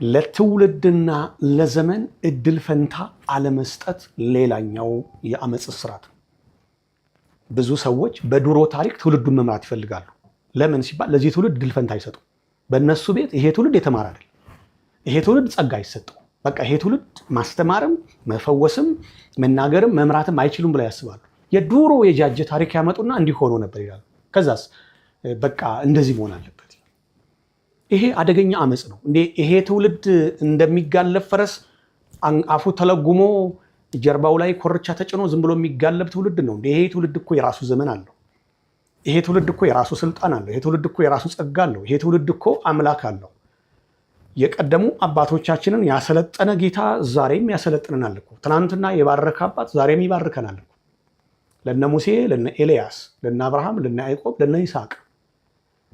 ለትውልድና ለዘመን እድል ፈንታ አለመስጠት ሌላኛው የአመጽ ስርዓት። ብዙ ሰዎች በድሮ ታሪክ ትውልዱን መምራት ይፈልጋሉ። ለምን ሲባል ለዚህ ትውልድ እድል ፈንታ አይሰጡም። በእነሱ ቤት ይሄ ትውልድ የተማረ አይደል፣ ይሄ ትውልድ ጸጋ አይሰጠው፣ በቃ ይሄ ትውልድ ማስተማርም መፈወስም መናገርም መምራትም አይችሉም ብለው ያስባሉ። የድሮ የጃጀ ታሪክ ያመጡና እንዲሆኑ ነበር ይላሉ። ከዛስ በቃ እንደዚህ መሆን አለበት። ይሄ አደገኛ አመጽ ነው። ይሄ ትውልድ እንደሚጋለብ ፈረስ አፉ ተለጉሞ ጀርባው ላይ ኮርቻ ተጭኖ ዝም ብሎ የሚጋለብ ትውልድ ነው። ይሄ ትውልድ እኮ የራሱ ዘመን አለው። ይሄ ትውልድ እኮ የራሱ ስልጣን አለው። ይሄ ትውልድ እኮ የራሱ ጸጋ አለው። ይሄ ትውልድ እኮ አምላክ አለው። የቀደሙ አባቶቻችንን ያሰለጠነ ጌታ ዛሬም ያሰለጥነናል እኮ። ትናንትና የባረከ አባት ዛሬም ይባርከናል እኮ። ለነ ሙሴ፣ ለነ ኤልያስ፣ ለነ አብርሃም፣ ለነ ያዕቆብ፣ ለነ ይስሐቅ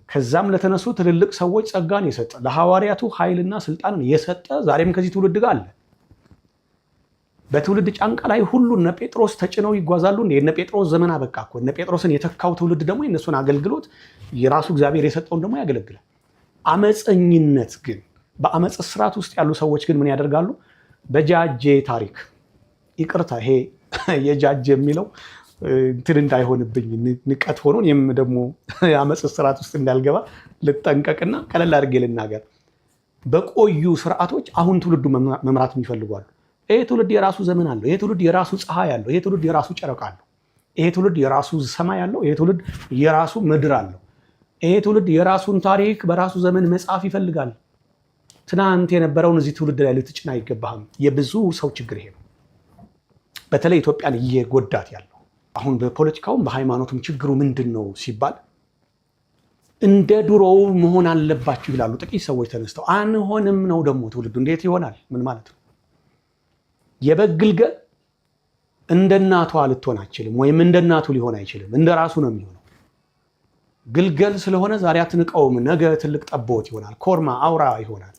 ከዛም ለተነሱ ትልልቅ ሰዎች ጸጋን የሰጠ ለሐዋርያቱ ኃይልና ስልጣንን የሰጠ ዛሬም ከዚህ ትውልድ ጋር አለ። በትውልድ ጫንቃ ላይ ሁሉ እነ ጴጥሮስ ተጭነው ይጓዛሉ። እነ ጴጥሮስ ዘመን አበቃ እኮ። እነ ጴጥሮስን የተካው ትውልድ ደግሞ የነሱን አገልግሎት የራሱ እግዚአብሔር የሰጠውን ደግሞ ያገለግላል። አመፀኝነት ግን በአመፅ ስርዓት ውስጥ ያሉ ሰዎች ግን ምን ያደርጋሉ? በጃጄ ታሪክ ይቅርታ፣ ይሄ የጃጄ የሚለው እንትን እንዳይሆንብኝ ንቀት ሆኖ እኔም ደግሞ የአመፅ ስርዓት ውስጥ እንዳልገባ ልጠንቀቅና ቀለል አድርጌ ልናገር። በቆዩ ስርዓቶች አሁን ትውልዱ መምራት የሚፈልጓሉ። ይሄ ትውልድ የራሱ ዘመን አለው። ይሄ ትውልድ የራሱ ፀሐይ አለው። ይሄ ትውልድ የራሱ ጨረቃ አለው። ይሄ ትውልድ የራሱ ሰማይ አለው። ይሄ ትውልድ የራሱ ምድር አለው። ይሄ ትውልድ የራሱን ታሪክ በራሱ ዘመን መጻፍ ይፈልጋል። ትናንት የነበረውን እዚህ ትውልድ ላይ ልትጭን አይገባህም። የብዙ ሰው ችግር ይሄ ነው። በተለይ ኢትዮጵያን እየጎዳት ያለው አሁን በፖለቲካውም በሃይማኖቱም ችግሩ ምንድን ነው ሲባል እንደ ድሮው መሆን አለባችሁ ይላሉ ጥቂት ሰዎች ተነስተው። አንሆንም ነው ደግሞ ትውልዱ። እንዴት ይሆናል? ምን ማለት ነው? የበግ ግልገል እንደ እናቷ ልትሆን አይችልም፣ ወይም እንደ እናቱ ሊሆን አይችልም። እንደ ራሱ ነው የሚሆነው። ግልገል ስለሆነ ዛሬ አትንቀውም፣ ነገ ትልቅ ጠቦት ይሆናል፣ ኮርማ አውራ ይሆናል።